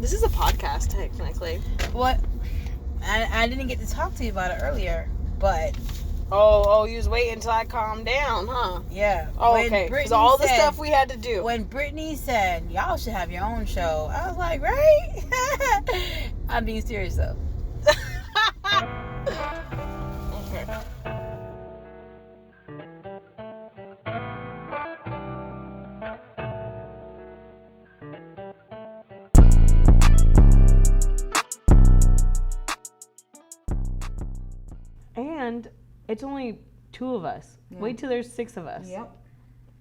This is a podcast, technically. What? I didn't get to talk to you about it earlier, but... Oh, you was waiting until I calmed down, huh? Yeah. Oh, okay. Because all the stuff we had to do. When Brittany said, y'all should have your own show, I was like, right? I'm being serious, though. Okay. And it's only 2 of us. Yeah. Wait till there's 6 of us. Yep.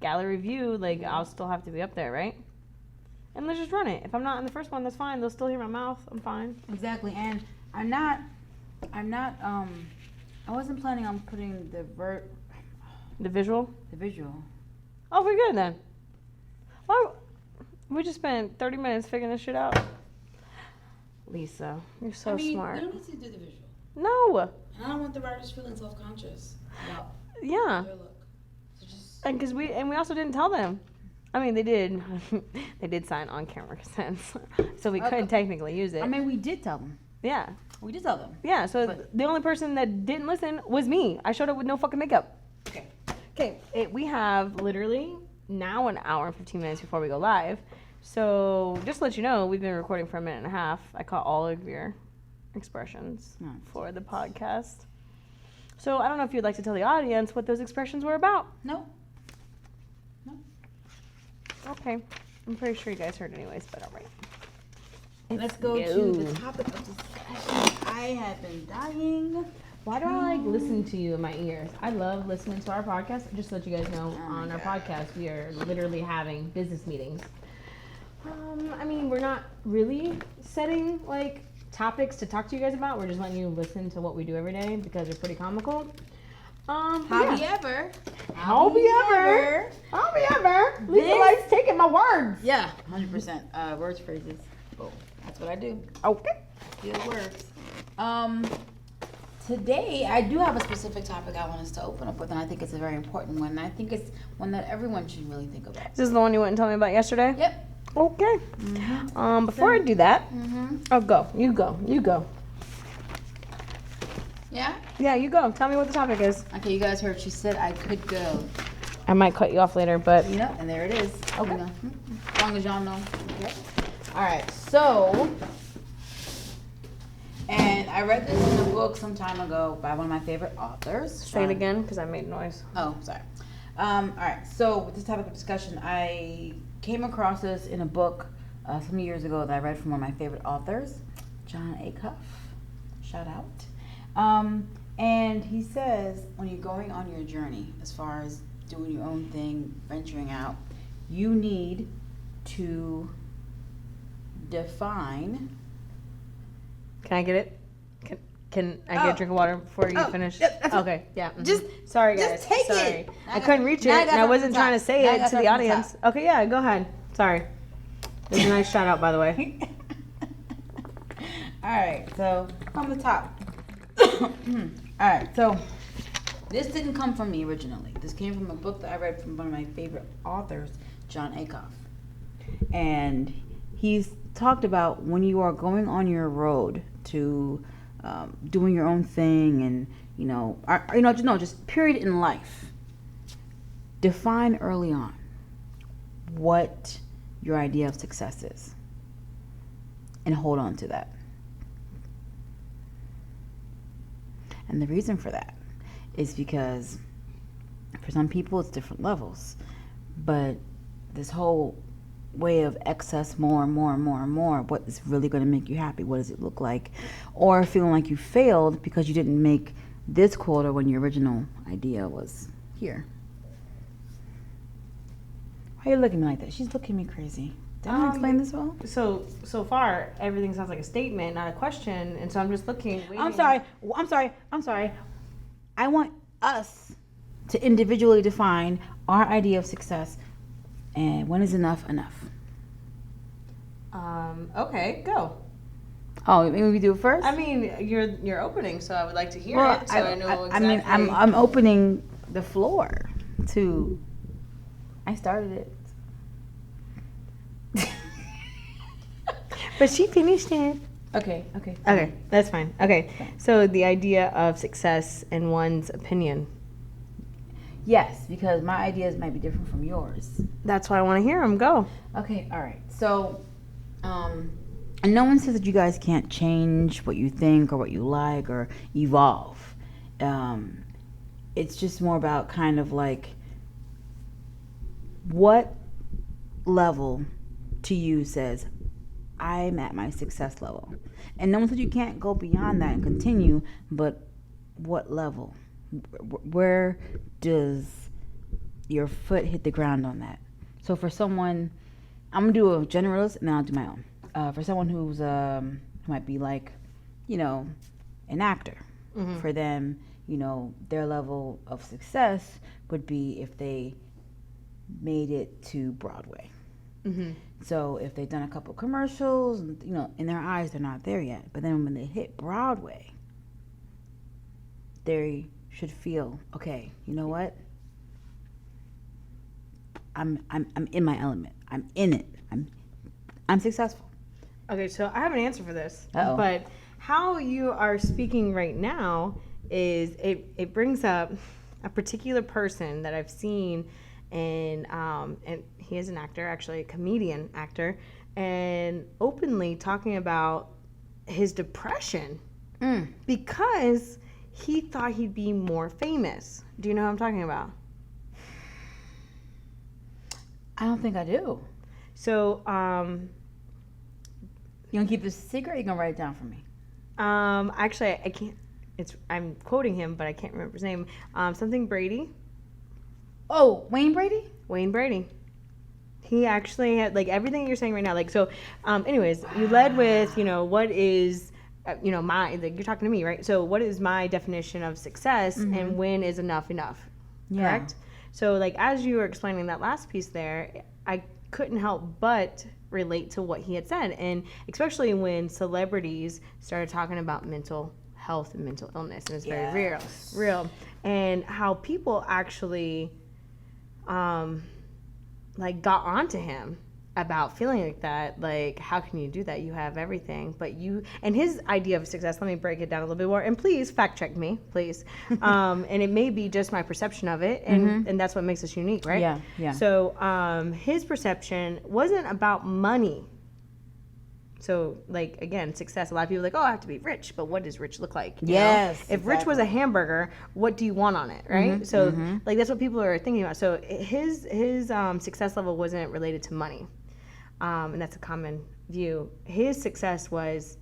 Gallery view, like, I'll still have to be up there, right? And let's just run it. If I'm not in the first one, that's fine. They'll still hear my mouth. I'm fine. Exactly. And I wasn't planning on putting the visual? The visual. Oh, we're good then. Well, we just spent 30 minutes figuring this shit out. Lisa, you're so smart. We don't need to do the visual. No. I don't want the writers feeling self-conscious about their look. So just... And because we also didn't tell them. I mean, they did. They did sign on-camera consent, so we couldn't technically use it. I mean, we did tell them. Yeah. We did tell them. Yeah. So the only person that didn't listen was me. I showed up with no fucking makeup. Okay. We have literally now an hour and 15 minutes before we go live. So just to let you know, we've been recording for a minute and a half. I caught all of your expressions for the podcast. So I don't know if you'd like to tell the audience what those expressions were about. No. Okay. I'm pretty sure you guys heard anyways, but all right. Let's go to the topic of discussion. I have been dying. Why do I like listen to you in my ears? I love listening to our podcast. Just to let you guys know, on our podcast, we are literally having business meetings. I mean, we're not really setting like topics to talk to you guys about. We're just letting you listen to what we do every day because they're pretty comical. Howbie ever. Lisa likes taking my words. Yeah, 100%. Words, phrases. Oh, that's what I do. Okay. Good words. Today, I do have a specific topic I want us to open up with, and I think it's a very important one. And I think it's one that everyone should really think about. This is the one you went and told me about yesterday? Yep. Okay. Mm-hmm. Before I do that, oh, go. You go. Yeah? Yeah, you go. Tell me what the topic is. Okay, you guys heard she said I could go. I might cut you off later, but... Yeah, and there it is. Okay. As long as y'all know. Okay. All right, so... And I read this in a book some time ago by one of my favorite authors. Say it again, because I made noise. Oh, sorry. All right, so with this topic of discussion, I came across this in a book some years ago that I read from one of my favorite authors, Jon Acuff. Shout out. And he says, when you're going on your journey, as far as doing your own thing, venturing out, you need to define. Can I get it? Can I get a drink of water before you finish? Yep, okay, yeah. Mm-hmm. Just sorry, guys. Just take sorry. it. I couldn't reach it, and I wasn't trying to say it to the audience. Okay, yeah, go ahead. Sorry. There's a nice shout out, by the way. All right, so from the top. All right, so this didn't come from me originally. This came from a book that I read from one of my favorite authors, Jon Acuff. And he's talked about when you are going on your road to doing your own thing and, just period in life. Define early on what your idea of success is and hold on to that. And the reason for that is because for some people it's different levels, but this whole way of excess, more and more and more and more, what is really going to make you happy? What does it look like? Or feeling like you failed because you didn't make this quota when your original idea was here. Why are you looking at me like that? She's looking at me crazy. Did I explain this well? So far, everything sounds like a statement, not a question, and so I'm just looking. Waiting. I'm sorry. I want us to individually define our idea of success and when is enough enough. Okay, go. Oh, maybe we do it first? I mean, you're opening, so I would like to hear it, so I know exactly. I mean, I'm opening the floor to... I started it. But she finished it. Okay. Okay, that's fine. Okay, so the idea of success in one's opinion. Yes, because my ideas might be different from yours. That's why I want to hear them. Go. Okay, all right. So, and no one says that you guys can't change what you think or what you like or evolve. It's just more about kind of like what level to you says I'm at my success level. And no one said you can't go beyond that and continue, but what level? Where does your foot hit the ground on that? So for someone, I'm gonna do a generalist and then I'll do my own. For someone who's who might be like, an actor. Mm-hmm. For them, their level of success would be if they made it to Broadway. Mm-hmm. So if they've done a couple commercials, in their eyes they're not there yet. But then when they hit Broadway, they should feel, okay, you know what? I'm in my element. I'm in it. I'm successful. Okay, so I have an answer for this. Uh-oh. But how you are speaking right now is it brings up a particular person that I've seen, and he is an actor, actually a comedian actor, and openly talking about his depression because he thought he'd be more famous. Do you know who I'm talking about? I don't think I do. So, you gonna keep this a secret or you gonna write it down for me? actually, I can't. I'm quoting him, but I can't remember his name. Something Brady. Oh, Wayne Brady? Wayne Brady. He actually had everything you're saying right now. Anyways, you led with what is my you're talking to me, right? So what is my definition of success, and when is enough? Yeah. Correct. So as you were explaining that last piece there, I couldn't help but relate to what he had said, and especially when celebrities started talking about mental health and mental illness, and it's very real, and how people actually got onto him about feeling like that. How can you do that? You have everything, but and his idea of success, let me break it down a little bit more, and please fact check me, please. And it may be just my perception of it, and that's what makes us unique, right? Yeah. So his perception wasn't about money. So again, success, a lot of people are like, oh, I have to be rich, but what does rich look like? Yes. If rich was a hamburger, what do you want on it, right? So that's what people are thinking about. So his success level wasn't related to money. And that's a common view. His success was,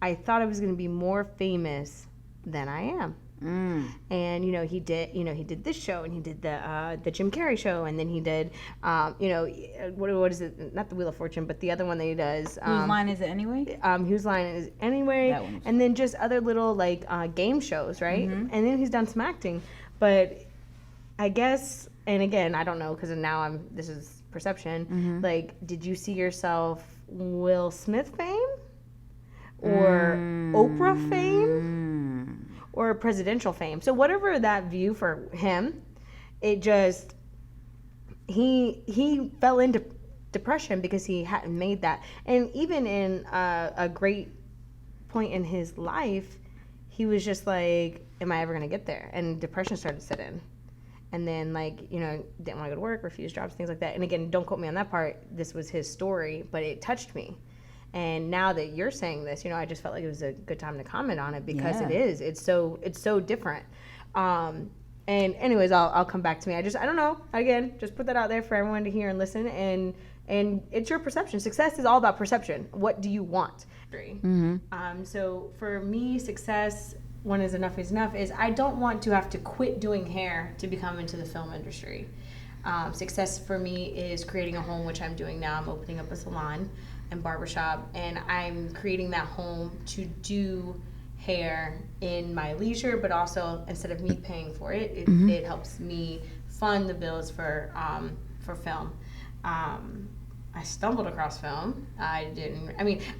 I thought I was going to be more famous than I am. And he did this show, and he did the Jim Carrey show, and then he did what is it? Not the Wheel of Fortune, but the other one that he does. Whose Line Is It Anyway? Whose Line Is It Anyway? That one. And then just other little game shows, right? And then he's done some acting, but I guess, and again, I don't know because now this is perception. Did you see yourself Will Smith fame, or Oprah fame? Or presidential fame? So whatever that view for him, it just he fell into depression because he hadn't made that. And even in a great point in his life, he was just like, am I ever gonna get there? And depression started to set in. And then didn't want to go to work, refused jobs, things like that. And again, don't quote me on that part. This was his story, but it touched me. And now that you're saying this, I just felt like it was a good time to comment on it because it is. It's so different. And anyways, I'll come back to me. I don't know. Again, just put that out there for everyone to hear and listen. And it's your perception. Success is all about perception. What do you want? So for me, success, when is enough, is I don't want to have to quit doing hair to become into the film industry. Success for me is creating a home, which I'm doing now. I'm opening up a salon and barbershop, and I'm creating that home to do hair in my leisure, but also instead of me paying for it, it helps me fund the bills for film. I stumbled across film. I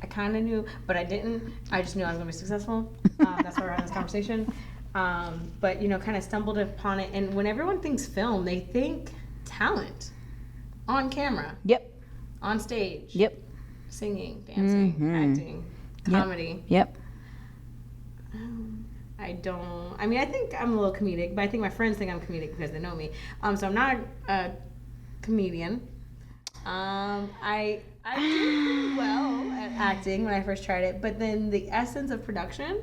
kind of knew, but I didn't. I just knew I was going to be successful. That's why we're having this conversation. But kind of stumbled upon it. And when everyone thinks film, they think talent on camera. Yep. On stage. Yep. Singing, dancing, acting, comedy. Yep. I think I'm a little comedic, but I think my friends think I'm comedic because they know me. So I'm not a comedian. I did pretty well at acting when I first tried it, but then the essence of production,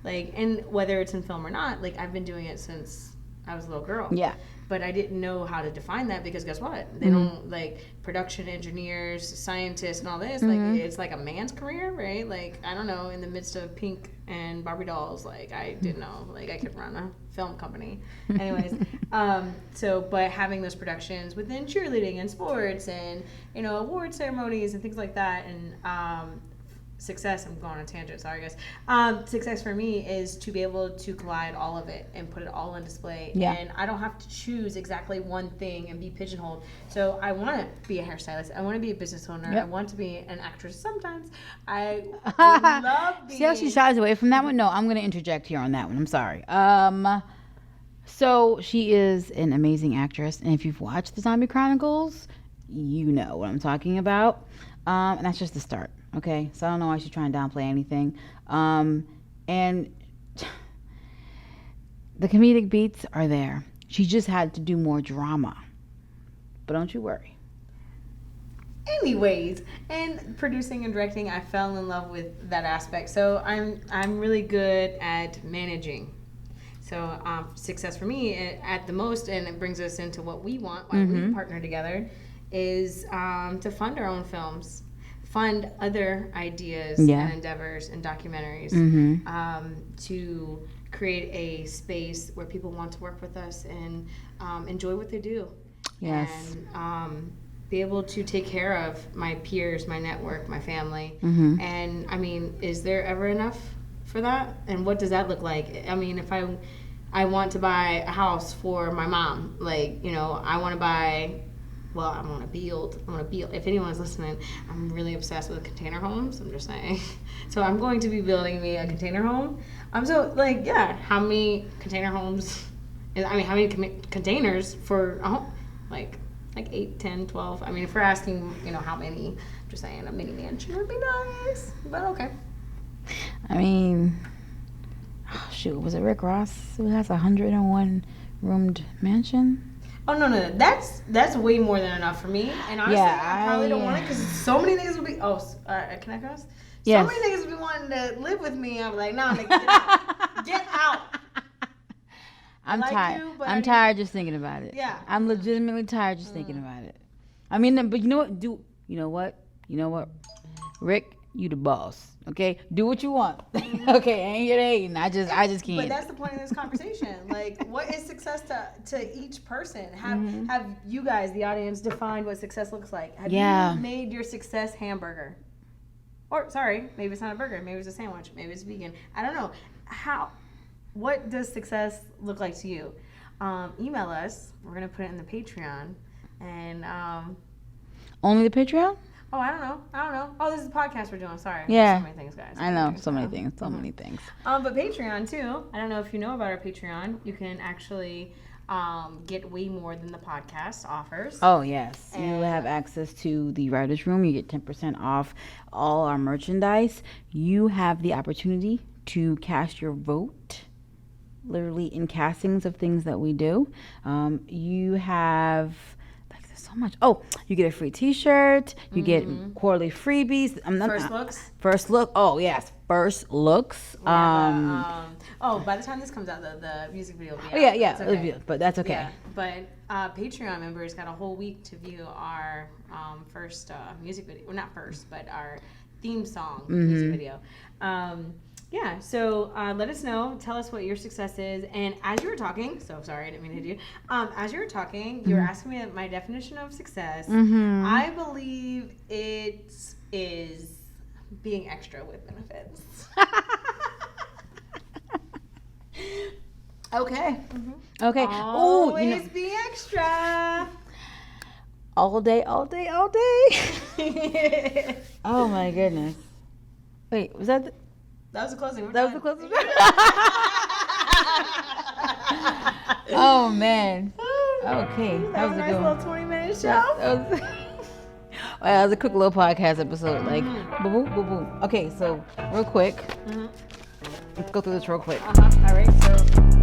like, and whether it's in film or not, like, I've been doing it since I was a little girl. Yeah. But I didn't know how to define that because guess what? They don't, like, production engineers, scientists, and all this. Like, it's like a man's career, right? Like, I don't know, in the midst of Pink and Barbie dolls, like, I didn't know, like, I could run a film company. Anyways, but having those productions within cheerleading and sports and, you know, award ceremonies and things like that, and success, I'm going on a tangent, sorry guys. Success for me is to be able to collide all of it and put it all on display. Yeah. And I don't have to choose exactly one thing and be pigeonholed. So I want to be a hairstylist. I want to be a business owner. Yep. I want to be an actress sometimes. I love being... See how she shies away from that one? No, I'm going to interject here on that one. I'm sorry. So she is an amazing actress. And if you've watched the Zombie Chronicles, you know what I'm talking about. And that's just the start. Okay, so I don't know why she's trying to downplay anything. And the comedic beats are there. She just had to do more drama. But don't you worry. Anyways, and producing and directing, I fell in love with that aspect. So I'm really good at managing. So success for me at the most, and it brings us into what we want, why we partner together, is to fund our own films. Fund other ideas and endeavors and documentaries, to create a space where people want to work with us and enjoy what they do. Yes. And be able to take care of my peers, my network, my family. And I mean, is there ever enough for that? And what does that look like? I mean, if I want to buy a house for my mom, like, you know, I want to build. If anyone's listening, I'm really obsessed with container homes. I'm just saying. So I'm going to be building me a container home. How many container homes? How many containers for a home? Like 8, 10, 12. I mean, if we're asking, you know, how many, I'm just saying a mini mansion would be nice. But okay. I mean, was it Rick Ross who has a 101 roomed mansion? Oh, no. That's way more than enough for me. And honestly, I probably don't want it because so many niggas would be... Oh, can I cuss? Yes. So many niggas would be wanting to live with me. I'm like, nah, nigga, get out. Get out. I'm tired. I'm tired just thinking about it. Yeah. I'm legitimately tired just thinking about it. I mean, but you know what? You know what? Rick, you the boss. Okay, do what you want. Okay, ain't you hating? I just can't. But that's the point of this conversation. Like, what is success to each person? Have you guys, the audience, defined what success looks like? Have you made your success hamburger? Or sorry, maybe it's not a burger. Maybe it's a sandwich. Maybe it's vegan. I don't know. What does success look like to you? Email us. We're gonna put it in the Patreon, and only the Patreon. Oh, I don't know. Oh, this is a podcast we're doing. Sorry. Yeah. So many things, guys. I know. So many things. So many things. But Patreon, too. I don't know if you know about our Patreon. You can actually get way more than the podcast offers. Oh, yes. You have access to the writer's room. You get 10% off all our merchandise. You have the opportunity to cast your vote, literally in castings of things that we do. You have... so much. Oh, you get a free T-shirt. You get quarterly freebies. First look. Oh yes, first looks. By the time this comes out, the music video will be out. Oh yeah. Okay. But that's okay. Yeah, but Patreon members got a whole week to view our first music video. Well, not first, but our theme song music video. Yeah, so let us know. Tell us what your success is. And as you were talking, so sorry, I didn't mean to hit you. As you were talking, you were asking me my definition of success. I believe it is being extra with benefits. Okay. Okay. Always be extra. All day. Oh my goodness. Wait, was that... That was the closing. Was the closing. Oh man. Okay. That was a nice little 20-minute show. Well, it was a quick little podcast episode. Like, boom, boom, boom, boom. Okay, so real quick. Let's go through this real quick. All right. So